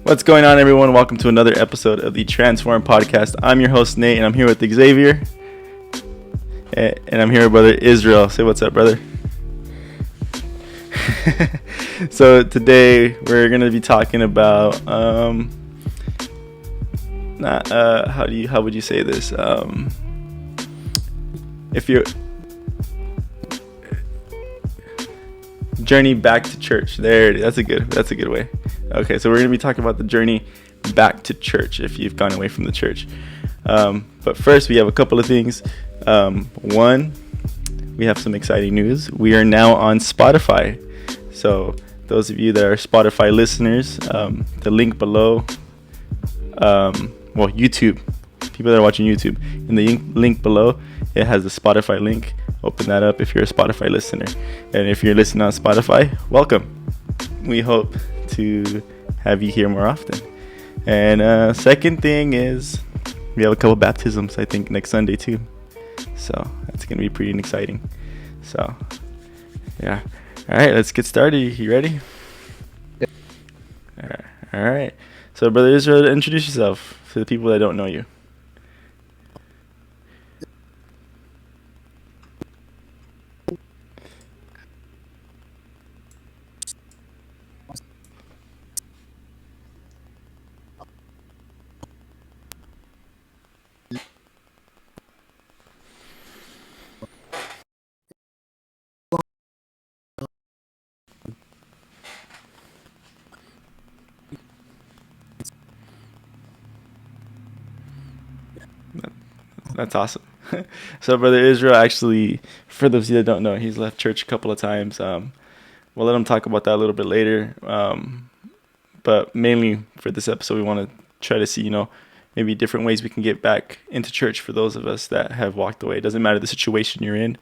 What's going on, everyone? Welcome to another episode of the Transform Podcast. I'm your host, Nate, and I'm here with Xavier. And I'm here with brother Israel. Say what's up, brother. So today we're going to be talking about, how would you say this? If you're journey back to church. There it is. That's a good way. Okay, so we're going to be talking about the journey back to church if you've gone away from the church. But first, we have a couple of things. One, we have some exciting news. We are now on Spotify. So those of you that are Spotify listeners, the link below, YouTube, people that are watching YouTube, in the link below, it has the Spotify link. Open that up if you're a Spotify listener. And if you're listening on Spotify, welcome. We hope to have you here more often. And second thing is we have a couple baptisms, I think, next Sunday too. So that's going to be pretty exciting. So, yeah. All right, let's get started. You ready? Yep. All right. So, Brother Israel, introduce yourself to the people that don't know you. That's awesome. So, Brother Israel, actually, for those of you that don't know, he's left church a couple of times. We'll let him talk about that a little bit later. But mainly for this episode, we want to try to see, maybe different ways we can get back into church for those of us that have walked away. It doesn't matter the situation you're in.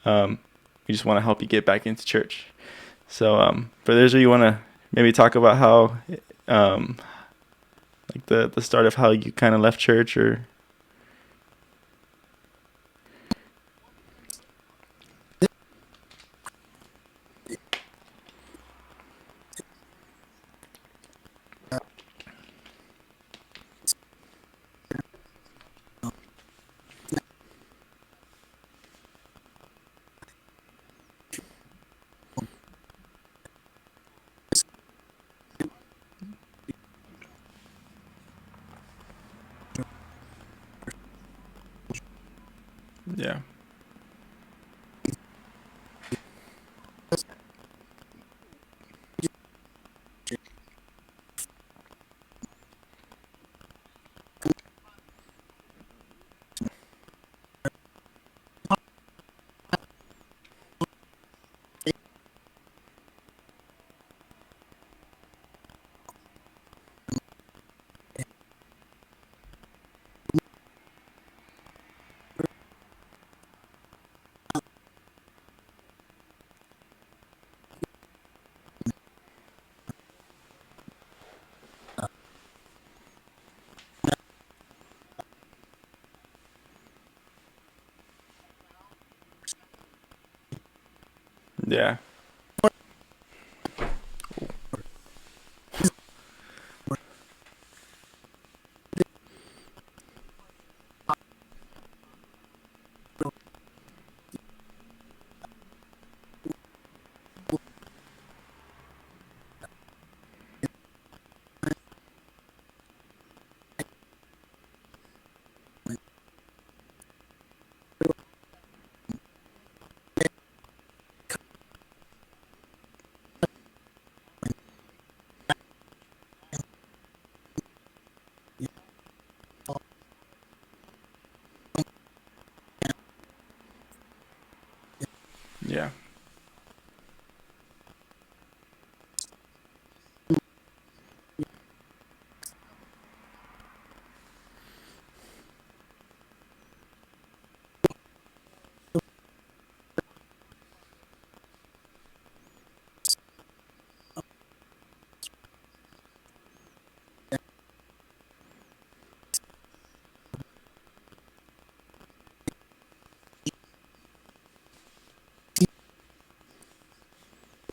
We just want to help you get back into church. So, Brother Israel, you want to maybe talk about how, like the start of how you kind of left church, or... Yeah. Yeah. Yeah.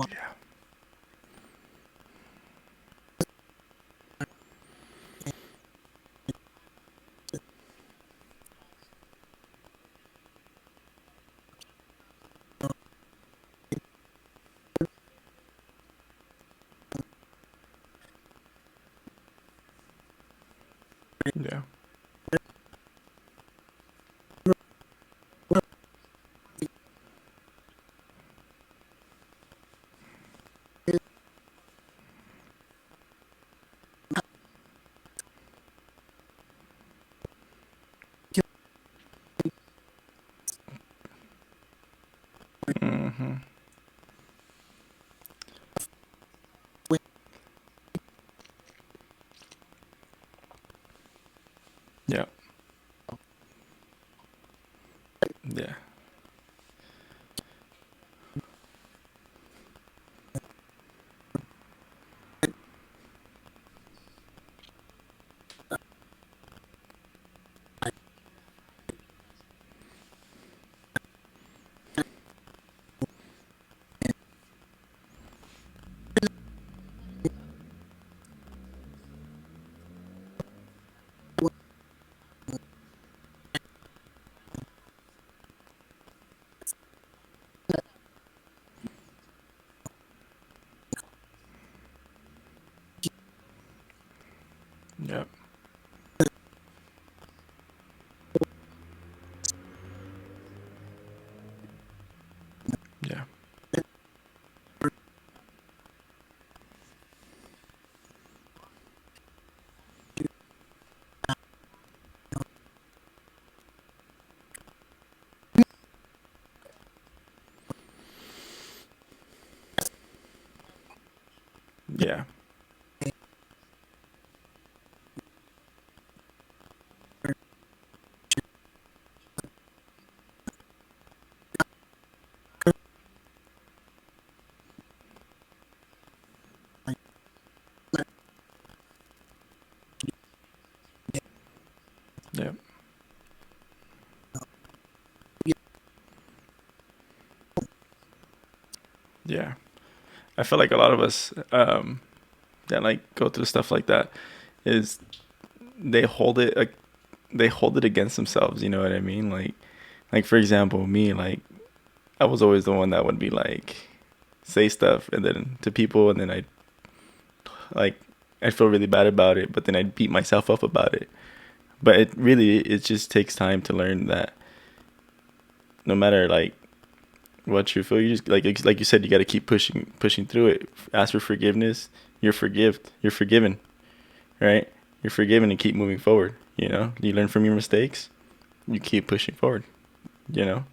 Yeah. Yeah. Hmm. Yeah. Yeah. Yeah. Yeah. Yeah. Yeah. Yeah. I feel like a lot of us that like go through stuff like that is they hold it like they hold it against themselves. You know what I mean? Like for example, me, like I was always the one that would be like say stuff and then to people, and then like I feel really bad about it, but then I'd beat myself up about it. But it just takes time to learn that no matter like what you feel, you just like you said, you got to keep pushing through it. Ask for forgiveness. You're forgiven, right? You're forgiven and keep moving forward. You know, you learn from your mistakes. You keep pushing forward. You know,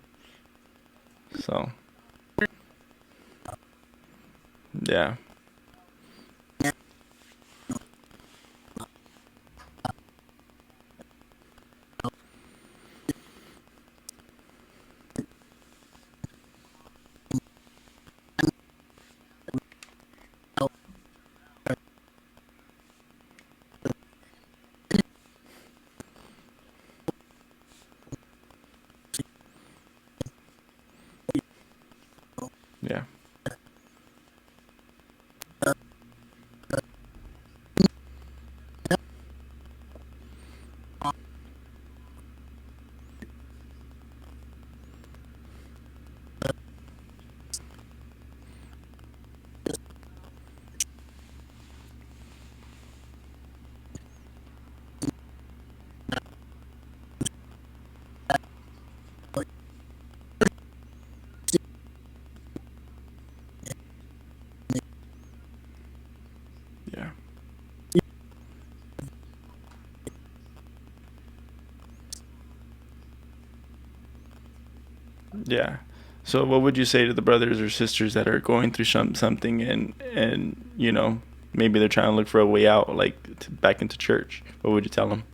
so yeah, yeah, yeah, yeah. So, what would you say to the brothers or sisters that are going through something and you know maybe they're trying to look for a way out, like back into church? What would you tell them?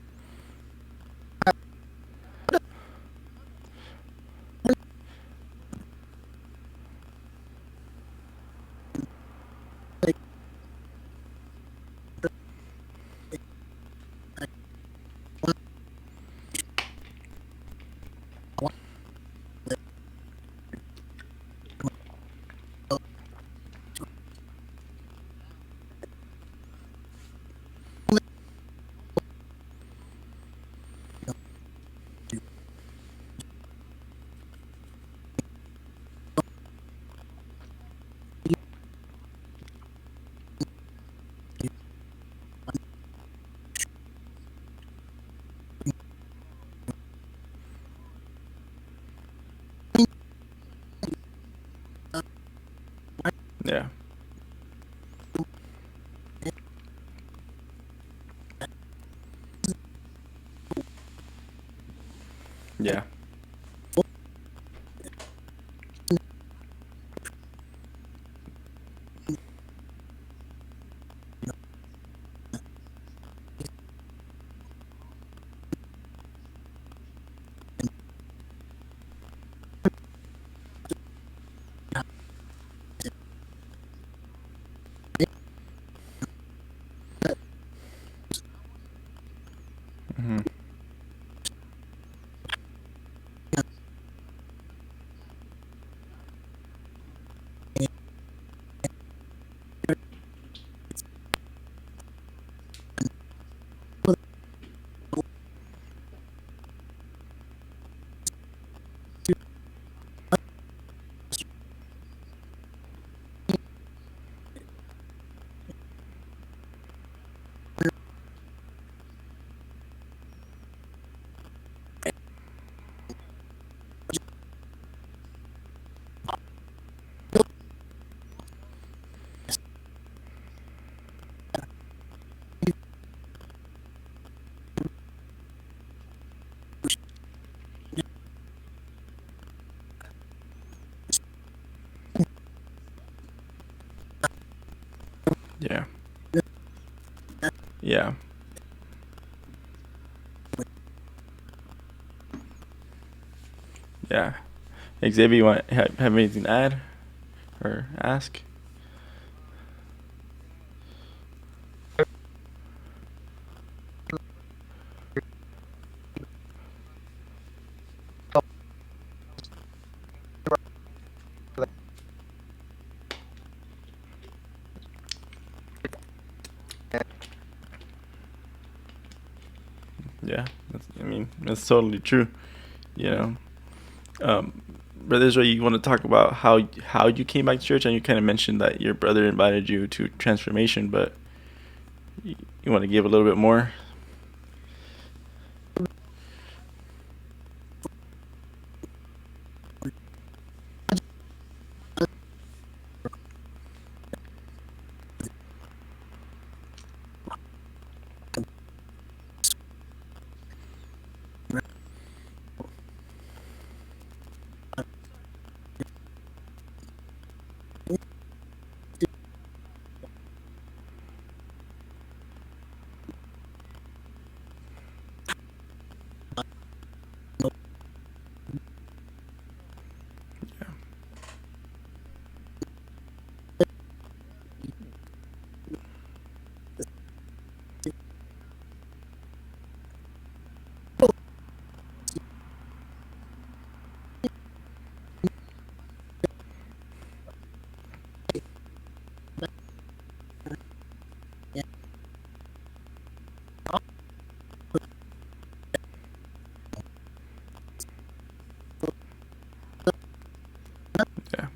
Yeah. Yeah. Hmm. Yeah. Yeah. Yeah. Xavier, you want have anything to add or ask? Yeah. I mean, that's totally true. You know, um, Brother Israel, you want to talk about how you came back to church, and you kind of mentioned that your brother invited you to transformation, but you want to give a little bit more? Yeah.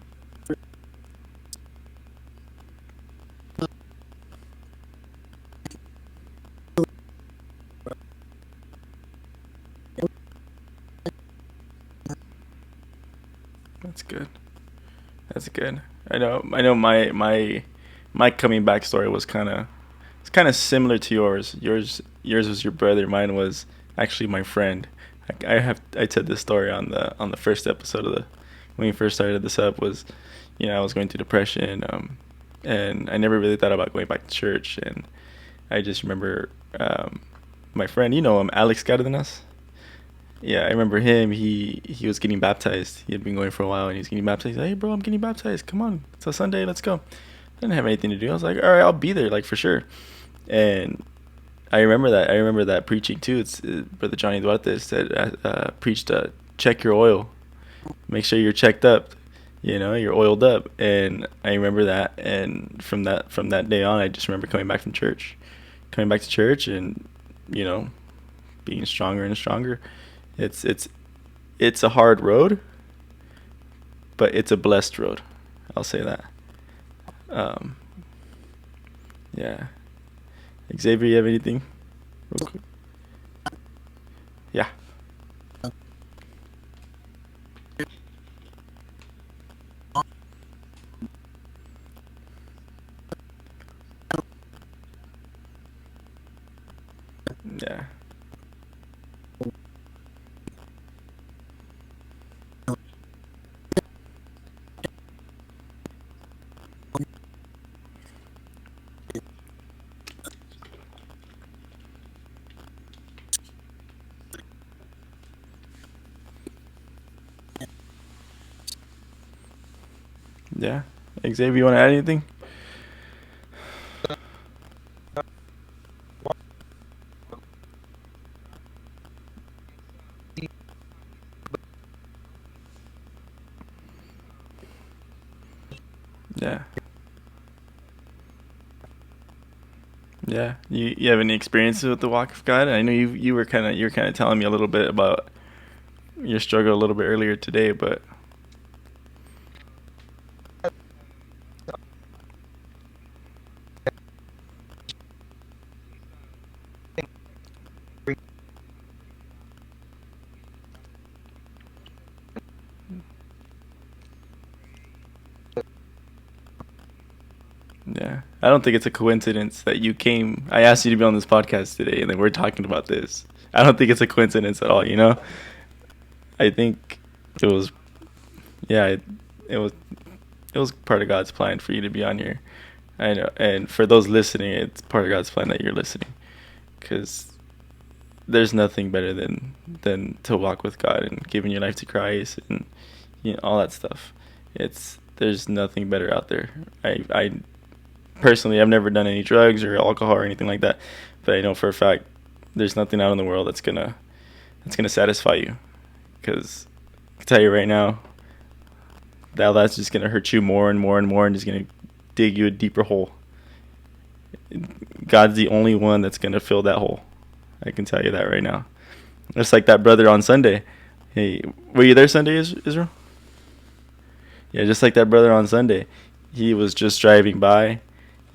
That's good. That's good. I know. I know. My coming back story was kind of it's kind of similar to yours. Yours was your brother. Mine was actually my friend. I said this story on the first episode of the when we first started this up was, I was going through depression, and I never really thought about going back to church, and I just remember my friend, Alex Cardenas. Yeah, I remember him. He was getting baptized. He had been going for a while, and he was getting baptized. He's like, hey, bro, I'm getting baptized. Come on, it's a Sunday. Let's go. I didn't have anything to do. I was like, all right, I'll be there, like for sure. And I remember that. I remember that preaching too. It's Brother Johnny Duarte said preached check your oil, make sure you're checked up. You're oiled up. And I remember that. And from that day on, I just remember coming back to church, and you know being stronger and stronger. It's a hard road, but it's a blessed road. I'll say that. Um, yeah. Xavier, you have anything? Real quick? Yeah. Yeah. Yeah. Xavier, you want to add anything? Yeah. Yeah. You have any experiences with the walk of God? I know you were kind of telling me a little bit about your struggle a little bit earlier today, but yeah, I don't think it's a coincidence that you came. I asked you to be on this podcast today, and then we're talking about this. I don't think it's a coincidence at all. I think it was, yeah, it was it was part of God's plan for you to be on here. I know, and for those listening, it's part of God's plan that you're listening, because there's nothing better than to walk with God and giving your life to Christ and all that stuff. It's There's nothing better out there. I personally, I've never done any drugs or alcohol or anything like that, but I know for a fact there's nothing out in the world that's gonna satisfy you. Because I can tell you right now, that's just gonna hurt you more and more and more, and just gonna dig you a deeper hole. God's the only one that's gonna fill that hole. I can tell you that right now. Just like that brother on Sunday. Hey, were you there Sunday, Israel? Yeah, just like that brother on Sunday. He was just driving by,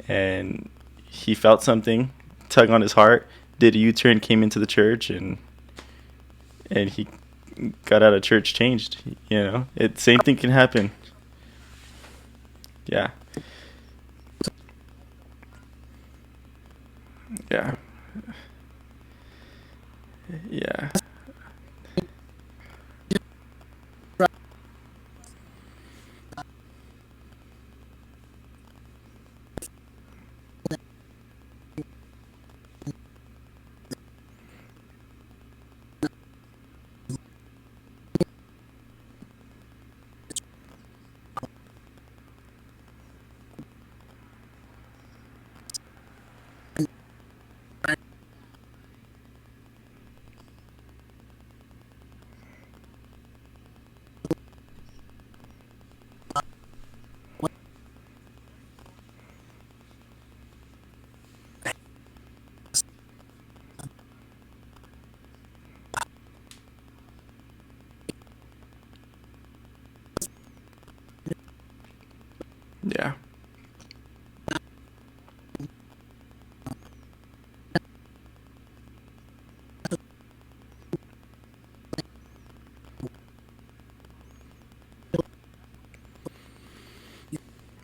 and he felt something tug on his heart, did a U-turn, came into the church, and he got out of church changed. Same thing can happen. Yeah. Yeah. Yeah. Yeah.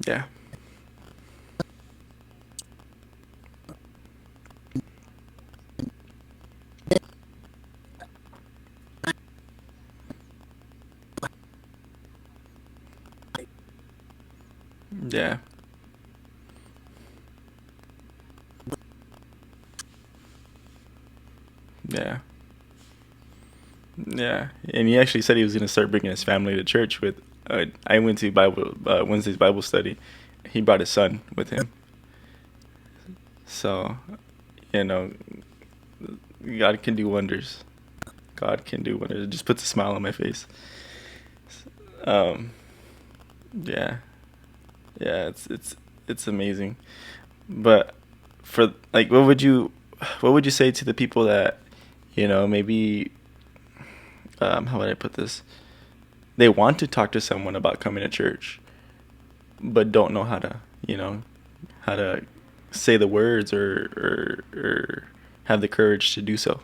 Yeah. Yeah. Yeah. Yeah. And he actually said he was going to start bringing his family to church with. I went to Wednesday's Bible study. He brought his son with him. So, you know, God can do wonders. God can do wonders. It just puts a smile on my face. Um, yeah, yeah, it's amazing. But for like, what would you say to the people that, maybe, how would I put this? They want to talk to someone about coming to church, but don't know how to say the words or have the courage to do so.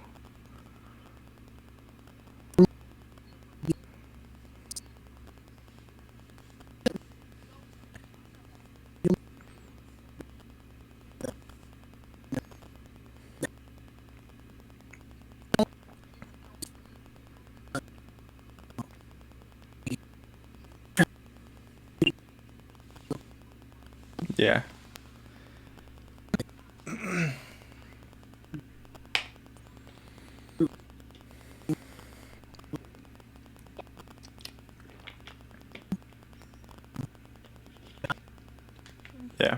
Yeah. Yeah. Yeah.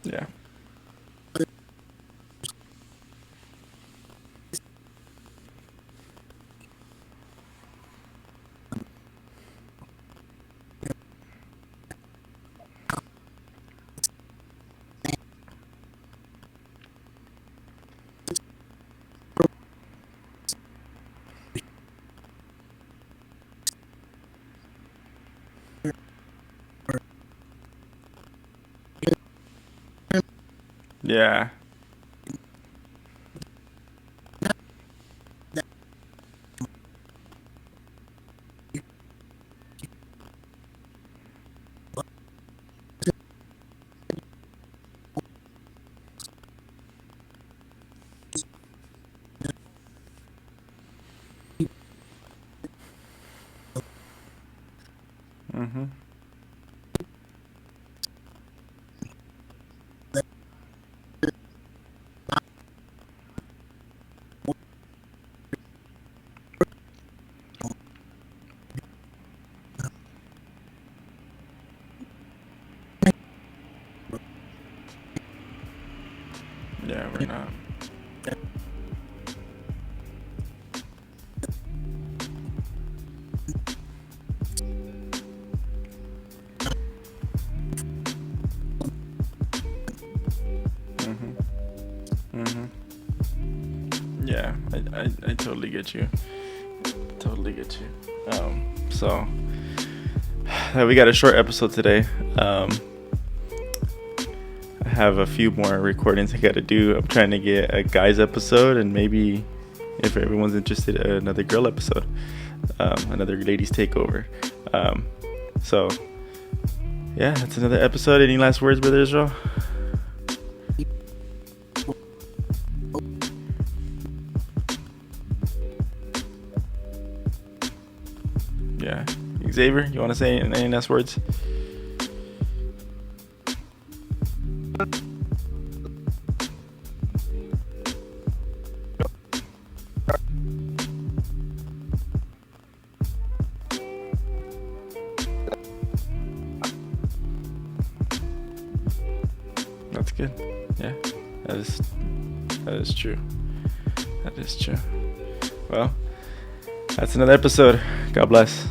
Yeah. Yeah. Yeah. Mhm. Yeah, we're not. Mhm. Mhm. Yeah, I totally get you. Totally get you. So we got a short episode today. I have a few more recordings I got to do. I'm trying to get a guys episode, and maybe if everyone's interested, another girl episode, another ladies takeover. So yeah, that's another episode. Any last words, Brother Israel? Yeah, Xavier, you want to say any last words? That's good. Yeah, that is true. That is true. Well, that's another episode. God bless.